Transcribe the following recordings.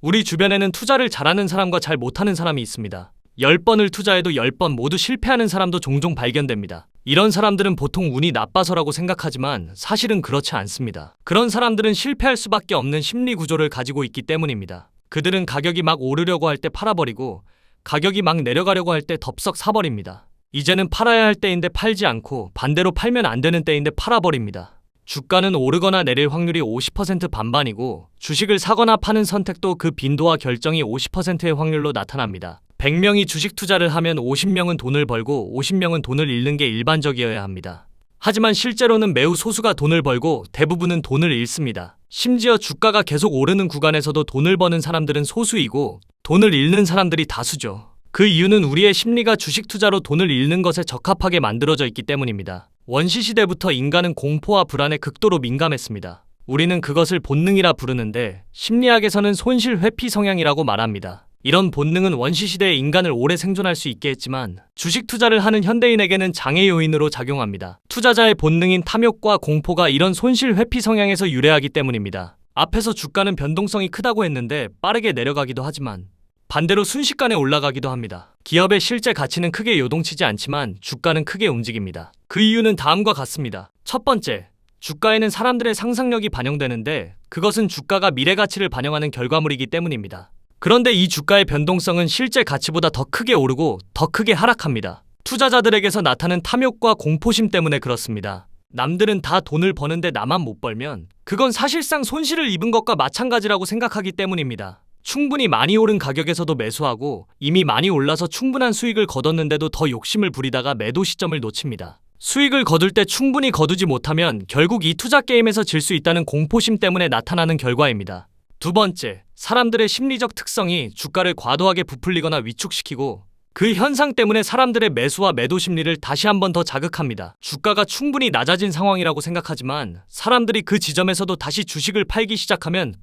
우리 주변에는 투자를 잘하는 사람과 잘 못하는 사람이 있습니다. 10번을 투자해도 10번 모두 실패하는 사람도 종종 발견됩니다. 이런 사람들은 보통 운이 나빠서라고 생각하지만 사실은 그렇지 않습니다. 그런 사람들은 실패할 수밖에 없는 심리 구조를 가지고 있기 때문입니다. 그들은 가격이 막 오르려고 할 때 팔아버리고 가격이 막 내려가려고 할 때 덥석 사버립니다. 이제는 팔아야 할 때인데 팔지 않고 반대로 팔면 안 되는 때인데 팔아버립니다. 주가는 오르거나 내릴 확률이 50% 반반이고 주식을 사거나 파는 선택도 그 빈도와 결정이 50%의 확률로 나타납니다. 100명이 주식 투자를 하면 50명은 돈을 벌고 50명은 돈을 잃는 게 일반적이어야 합니다. 하지만 실제로는 매우 소수가 돈을 벌고 대부분은 돈을 잃습니다. 심지어 주가가 계속 오르는 구간에서도 돈을 버는 사람들은 소수이고 돈을 잃는 사람들이 다수죠. 그 이유는 우리의 심리가 주식 투자로 돈을 잃는 것에 적합하게 만들어져 있기 때문입니다. 원시시대부터 인간은 공포와 불안에 극도로 민감했습니다. 우리는 그것을 본능이라 부르는데 심리학에서는 손실 회피 성향이라고 말합니다. 이런 본능은 원시시대의 인간을 오래 생존할 수 있게 했지만 주식 투자를 하는 현대인에게는 장애 요인으로 작용합니다. 투자자의 본능인 탐욕과 공포가 이런 손실 회피 성향에서 유래하기 때문입니다. 앞에서 주가는 변동성이 크다고 했는데 빠르게 내려가기도 하지만 반대로 순식간에 올라가기도 합니다. 기업의 실제 가치는 크게 요동치지 않지만 주가는 크게 움직입니다. 그 이유는 다음과 같습니다. 첫 번째, 주가에는 사람들의 상상력이 반영되는데 그것은 주가가 미래 가치를 반영하는 결과물이기 때문입니다. 그런데 이 주가의 변동성은 실제 가치보다 더 크게 오르고 더 크게 하락합니다. 투자자들에게서 나타나는 탐욕과 공포심 때문에 그렇습니다. 남들은 다 돈을 버는데 나만 못 벌면 그건 사실상 손실을 입은 것과 마찬가지라고 생각하기 때문입니다. 충분히 많이 오른 가격에서도 매수하고 이미 많이 올라서 충분한 수익을 거뒀는데도 더 욕심을 부리다가 매도 시점을 놓칩니다. 수익을 거둘 때 충분히 거두지 못하면 결국 이 투자 게임에서 질 수 있다는 공포심 때문에 나타나는 결과입니다. 두 번째, 사람들의 심리적 특성이 주가를 과도하게 부풀리거나 위축시키고 그 현상 때문에 사람들의 매수와 매도 심리를 다시 한 번 더 자극합니다. 주가가 충분히 낮아진 상황이라고 생각하지만 사람들이 그 지점에서도 다시 주식을 팔기 시작하면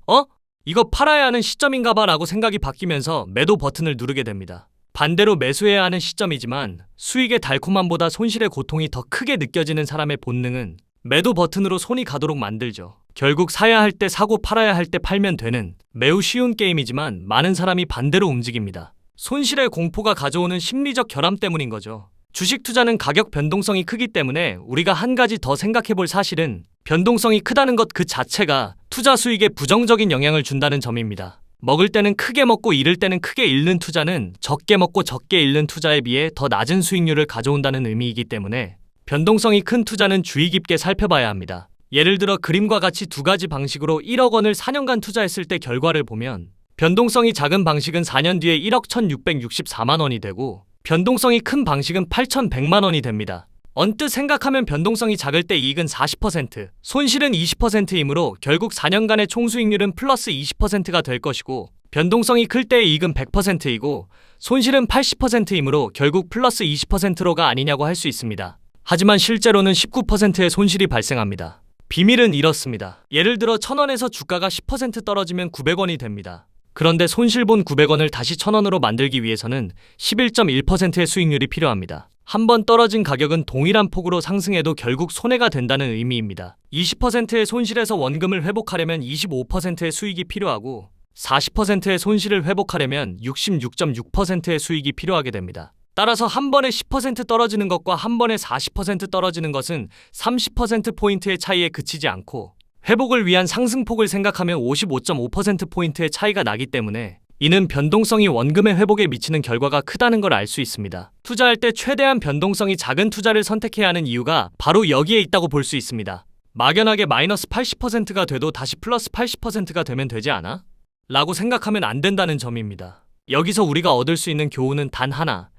이거 팔아야 하는 시점인가 봐 라고 생각이 바뀌면서 매도 버튼을 누르게 됩니다. 반대로 매수해야 하는 시점이지만 수익의 달콤함보다 손실의 고통이 더 크게 느껴지는 사람의 본능은 매도 버튼으로 손이 가도록 만들죠. 결국 사야 할 때 사고 팔아야 할 때 팔면 되는 매우 쉬운 게임이지만 많은 사람이 반대로 움직입니다. 손실의 공포가 가져오는 심리적 결함 때문인 거죠. 주식 투자는 가격 변동성이 크기 때문에 우리가 한 가지 더 생각해 볼 사실은 변동성이 크다는 것 그 자체가 투자 수익에 부정적인 영향을 준다는 점입니다. 먹을 때는 크게 먹고 잃을 때는 크게 잃는 투자는 적게 먹고 적게 잃는 투자에 비해 더 낮은 수익률을 가져온다는 의미이기 때문에 변동성이 큰 투자는 주의 깊게 살펴봐야 합니다. 예를 들어 그림과 같이 두 가지 방식으로 1억 원을 4년간 투자했을 때 결과를 보면 변동성이 작은 방식은 4년 뒤에 1억 1,664만 원이 되고 변동성이 큰 방식은 8,100만 원이 됩니다. 언뜻 생각하면 변동성이 작을 때 이익은 40%, 손실은 20%이므로 결국 4년간의 총수익률은 플러스 20%가 될 것이고 변동성이 클 때의 이익은 100%이고 손실은 80%이므로 결국 플러스 20%로가 아니냐고 할 수 있습니다. 하지만 실제로는 19%의 손실이 발생합니다. 비밀은 이렇습니다. 예를 들어 1,000원에서 주가가 10% 떨어지면 900원이 됩니다. 그런데 손실본 900원을 다시 1,000원으로 만들기 위해서는 11.1%의 수익률이 필요합니다. 한 번 떨어진 가격은 동일한 폭으로 상승해도 결국 손해가 된다는 의미입니다. 20%의 손실에서 원금을 회복하려면 25%의 수익이 필요하고 40%의 손실을 회복하려면 66.6%의 수익이 필요하게 됩니다. 따라서 한 번에 10% 떨어지는 것과 한 번에 40% 떨어지는 것은 30%포인트의 차이에 그치지 않고 회복을 위한 상승폭을 생각하면 55.5%포인트의 차이가 나기 때문에 이는 변동성이 원금의 회복에 미치는 결과가 크다는 걸 알 수 있습니다. 투자할 때 최대한 변동성이 작은 투자를 선택해야 하는 이유가 바로 여기에 있다고 볼 수 있습니다. 막연하게 마이너스 80%가 돼도 다시 플러스 80%가 되면 되지 않아? 라고 생각하면 안 된다는 점입니다. 여기서 우리가 얻을 수 있는 교훈은 단 하나.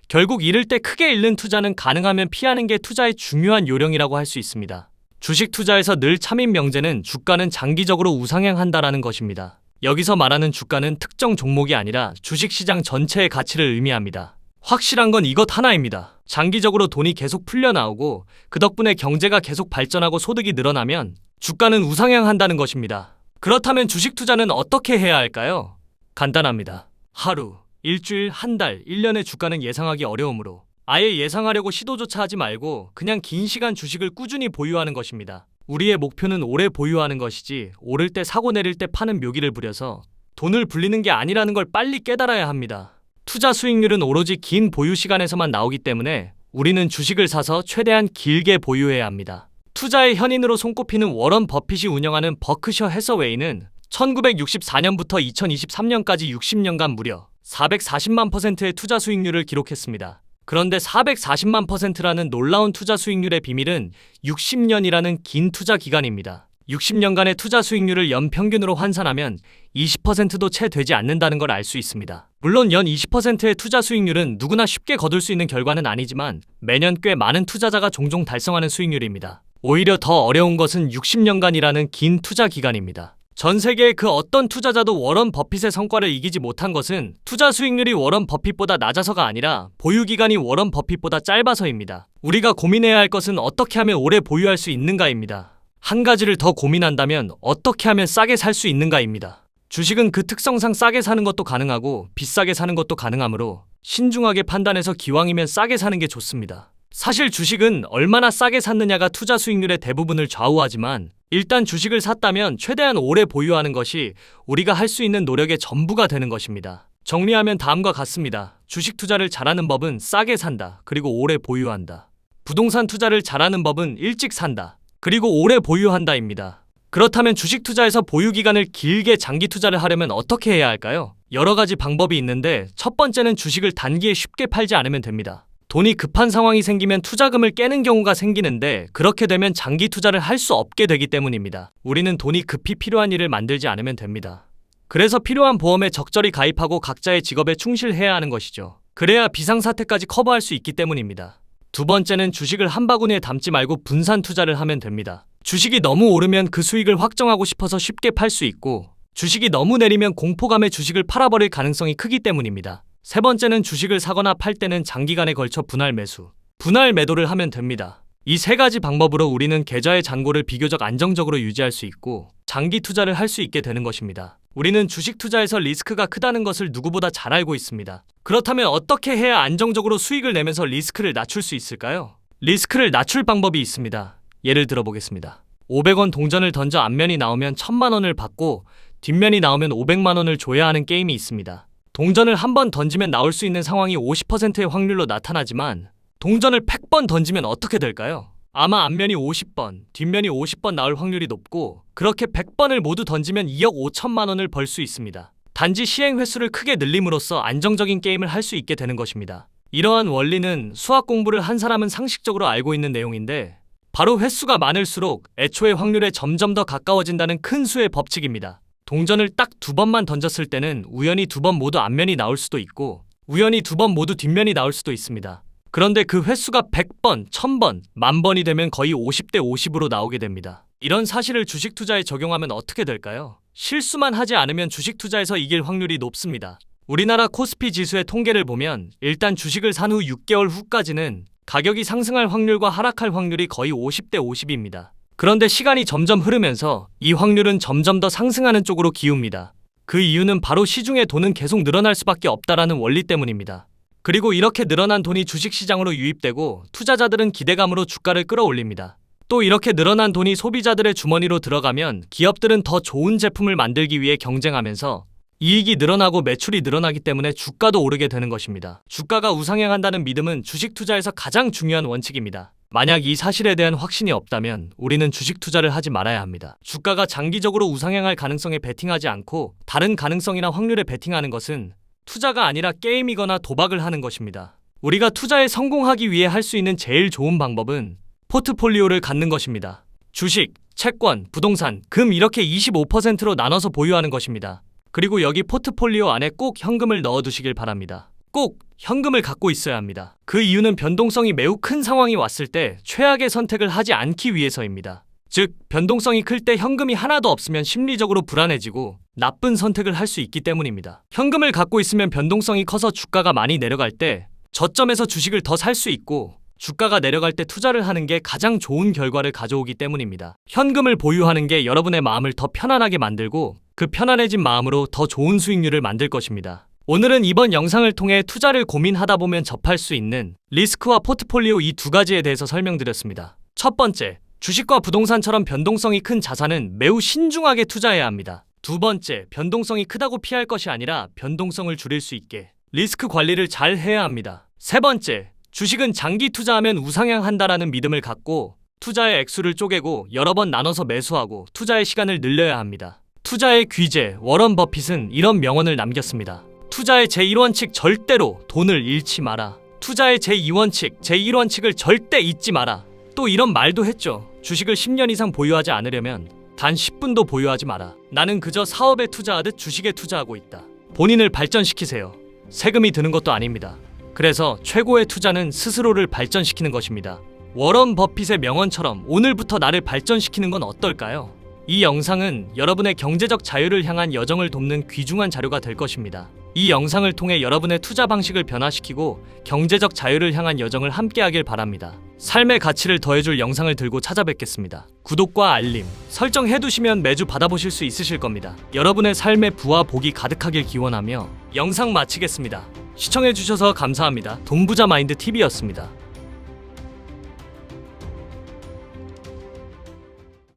결국 잃을 때 크게 잃는 투자는 가능하면 피하는 게 투자의 중요한 요령이라고 할 수 있습니다. 주식 투자에서 늘 참인 명제는 주가는 장기적으로 우상향한다라는 것입니다. 여기서 말하는 주가는 특정 종목이 아니라 주식시장 전체의 가치를 의미합니다. 확실한 건 이것 하나입니다. 장기적으로 돈이 계속 풀려나오고 그 덕분에 경제가 계속 발전하고 소득이 늘어나면 주가는 우상향한다는 것입니다. 그렇다면 주식 투자는 어떻게 해야 할까요? 간단합니다. 하루, 일주일, 한 달, 1년의 주가는 예상하기 어려우므로 아예 예상하려고 시도조차 하지 말고 그냥 긴 시간 주식을 꾸준히 보유하는 것입니다. 우리의 목표는 오래 보유하는 것이지 오를 때 사고 내릴 때 파는 묘기를 부려서 돈을 불리는 게 아니라는 걸 빨리 깨달아야 합니다. 투자 수익률은 오로지 긴 보유 시간에서만 나오기 때문에 우리는 주식을 사서 최대한 길게 보유해야 합니다. 투자의 현인으로 손꼽히는 워런 버핏이 운영하는 버크셔 해서웨이는 1964년부터 2023년까지 60년간 무려 440만 %의 투자 수익률을 기록했습니다. 그런데 440만 %라는 놀라운 투자 수익률의 비밀은 60년이라는 긴 투자 기간입니다. 60년간의 투자 수익률을 연평균으로 환산하면 20%도 채 되지 않는다는 걸 알 수 있습니다. 물론 연 20%의 투자 수익률은 누구나 쉽게 거둘 수 있는 결과는 아니지만 매년 꽤 많은 투자자가 종종 달성하는 수익률입니다. 오히려 더 어려운 것은 60년간이라는 긴 투자 기간입니다. 전 세계의 그 어떤 투자자도 워런 버핏의 성과를 이기지 못한 것은 투자 수익률이 워런 버핏보다 낮아서가 아니라 보유 기간이 워런 버핏보다 짧아서입니다. 우리가 고민해야 할 것은 어떻게 하면 오래 보유할 수 있는가입니다. 한 가지를 더 고민한다면 어떻게 하면 싸게 살 수 있는가입니다. 주식은 그 특성상 싸게 사는 것도 가능하고 비싸게 사는 것도 가능하므로 신중하게 판단해서 기왕이면 싸게 사는 게 좋습니다. 사실 주식은 얼마나 싸게 샀느냐가 투자 수익률의 대부분을 좌우하지만 일단 주식을 샀다면 최대한 오래 보유하는 것이 우리가 할 수 있는 노력의 전부가 되는 것입니다. 정리하면 다음과 같습니다. 주식 투자를 잘하는 법은 싸게 산다. 그리고 오래 보유한다. 부동산 투자를 잘하는 법은 일찍 산다. 그리고 오래 보유한다입니다. 그렇다면 주식 투자에서 보유 기간을 길게 장기 투자를 하려면 어떻게 해야 할까요? 여러 가지 방법이 있는데 첫 번째는 주식을 단기에 쉽게 팔지 않으면 됩니다. 돈이 급한 상황이 생기면 투자금을 깨는 경우가 생기는데 그렇게 되면 장기 투자를 할 수 없게 되기 때문입니다. 우리는 돈이 급히 필요한 일을 만들지 않으면 됩니다. 그래서 필요한 보험에 적절히 가입하고 각자의 직업에 충실해야 하는 것이죠. 그래야 비상사태까지 커버할 수 있기 때문입니다. 두 번째는 주식을 한 바구니에 담지 말고 분산 투자를 하면 됩니다. 주식이 너무 오르면 그 수익을 확정하고 싶어서 쉽게 팔 수 있고 주식이 너무 내리면 공포감에 주식을 팔아버릴 가능성이 크기 때문입니다. 세 번째는 주식을 사거나 팔 때는 장기간에 걸쳐 분할 매수, 분할 매도를 하면 됩니다. 이 세 가지 방법으로 우리는 계좌의 잔고를 비교적 안정적으로 유지할 수 있고 장기 투자를 할 수 있게 되는 것입니다. 우리는 주식 투자에서 리스크가 크다는 것을 누구보다 잘 알고 있습니다. 그렇다면 어떻게 해야 안정적으로 수익을 내면서 리스크를 낮출 수 있을까요? 리스크를 낮출 방법이 있습니다. 예를 들어보겠습니다. 500원 동전을 던져 앞면이 나오면 1000만 원을 받고 뒷면이 나오면 500만 원을 줘야 하는 게임이 있습니다. 동전을 한 번 던지면 나올 수 있는 상황이 50%의 확률로 나타나지만 동전을 100번 던지면 어떻게 될까요? 아마 앞면이 50번, 뒷면이 50번 나올 확률이 높고 그렇게 100번을 모두 던지면 2억 5천만 원을 벌 수 있습니다. 단지 시행 횟수를 크게 늘림으로써 안정적인 게임을 할 수 있게 되는 것입니다. 이러한 원리는 수학 공부를 한 사람은 상식적으로 알고 있는 내용인데 바로 횟수가 많을수록 애초의 확률에 점점 더 가까워진다는 큰 수의 법칙입니다. 동전을 딱 2번만 던졌을 때는 우연히 2번 모두 앞면이 나올 수도 있고 우연히 2번 모두 뒷면이 나올 수도 있습니다. 그런데 그 횟수가 100번, 1000번, 10,000번이 되면 거의 50대 50으로 나오게 됩니다. 이런 사실을 주식 투자에 적용하면 어떻게 될까요? 실수만 하지 않으면 주식 투자에서 이길 확률이 높습니다. 우리나라 코스피 지수의 통계를 보면 일단 주식을 산 후 6개월 후까지는 가격이 상승할 확률과 하락할 확률이 거의 50대 50입니다. 그런데 시간이 점점 흐르면서 이 확률은 점점 더 상승하는 쪽으로 기웁니다. 그 이유는 바로 시중에 돈은 계속 늘어날 수밖에 없다라는 원리 때문입니다. 그리고 이렇게 늘어난 돈이 주식시장으로 유입되고 투자자들은 기대감으로 주가를 끌어올립니다. 또 이렇게 늘어난 돈이 소비자들의 주머니로 들어가면 기업들은 더 좋은 제품을 만들기 위해 경쟁하면서 이익이 늘어나고 매출이 늘어나기 때문에 주가도 오르게 되는 것입니다. 주가가 우상향한다는 믿음은 주식 투자에서 가장 중요한 원칙입니다. 만약 이 사실에 대한 확신이 없다면 우리는 주식 투자를 하지 말아야 합니다. 주가가 장기적으로 우상향할 가능성에 베팅하지 않고 다른 가능성이나 확률에 베팅하는 것은 투자가 아니라 게임이거나 도박을 하는 것입니다. 우리가 투자에 성공하기 위해 할 수 있는 제일 좋은 방법은 포트폴리오를 갖는 것입니다. 주식, 채권, 부동산, 금 이렇게 25%로 나눠서 보유하는 것입니다. 그리고 여기 포트폴리오 안에 꼭 현금을 넣어두시길 바랍니다. 꼭 현금을 갖고 있어야 합니다. 그 이유는 변동성이 매우 큰 상황이 왔을 때 최악의 선택을 하지 않기 위해서입니다. 즉, 변동성이 클 때 현금이 하나도 없으면 심리적으로 불안해지고 나쁜 선택을 할 수 있기 때문입니다. 현금을 갖고 있으면 변동성이 커서 주가가 많이 내려갈 때 저점에서 주식을 더 살 수 있고 주가가 내려갈 때 투자를 하는 게 가장 좋은 결과를 가져오기 때문입니다. 현금을 보유하는 게 여러분의 마음을 더 편안하게 만들고 그 편안해진 마음으로 더 좋은 수익률을 만들 것입니다. 오늘은 이번 영상을 통해 투자를 고민하다 보면 접할 수 있는 리스크와 포트폴리오 이 두 가지에 대해서 설명드렸습니다. 첫 번째, 주식과 부동산처럼 변동성이 큰 자산은 매우 신중하게 투자해야 합니다. 두 번째, 변동성이 크다고 피할 것이 아니라 변동성을 줄일 수 있게 리스크 관리를 잘 해야 합니다. 세 번째, 주식은 장기 투자하면 우상향한다라는 믿음을 갖고 투자의 액수를 쪼개고 여러 번 나눠서 매수하고 투자의 시간을 늘려야 합니다. 투자의 귀재 워런 버핏은 이런 명언을 남겼습니다. 투자의 제1원칙 절대로 돈을 잃지 마라. 투자의 제2원칙, 제1원칙을 절대 잊지 마라. 또 이런 말도 했죠. 주식을 10년 이상 보유하지 않으려면 단 10분도 보유하지 마라. 나는 그저 사업에 투자하듯 주식에 투자하고 있다. 본인을 발전시키세요. 세금이 드는 것도 아닙니다. 그래서 최고의 투자는 스스로를 발전시키는 것입니다. 워런 버핏의 명언처럼 오늘부터 나를 발전시키는 건 어떨까요? 이 영상은 여러분의 경제적 자유를 향한 여정을 돕는 귀중한 자료가 될 것입니다. 이 영상을 통해 여러분의 투자 방식을 변화시키고 경제적 자유를 향한 여정을 함께하길 바랍니다. 삶의 가치를 더해줄 영상을 들고 찾아뵙겠습니다. 구독과 알림, 설정해두시면 매주 받아보실 수 있으실 겁니다. 여러분의 삶의 부와 복이 가득하길 기원하며 영상 마치겠습니다. 시청해주셔서 감사합니다. 돈부자 마인드 TV였습니다.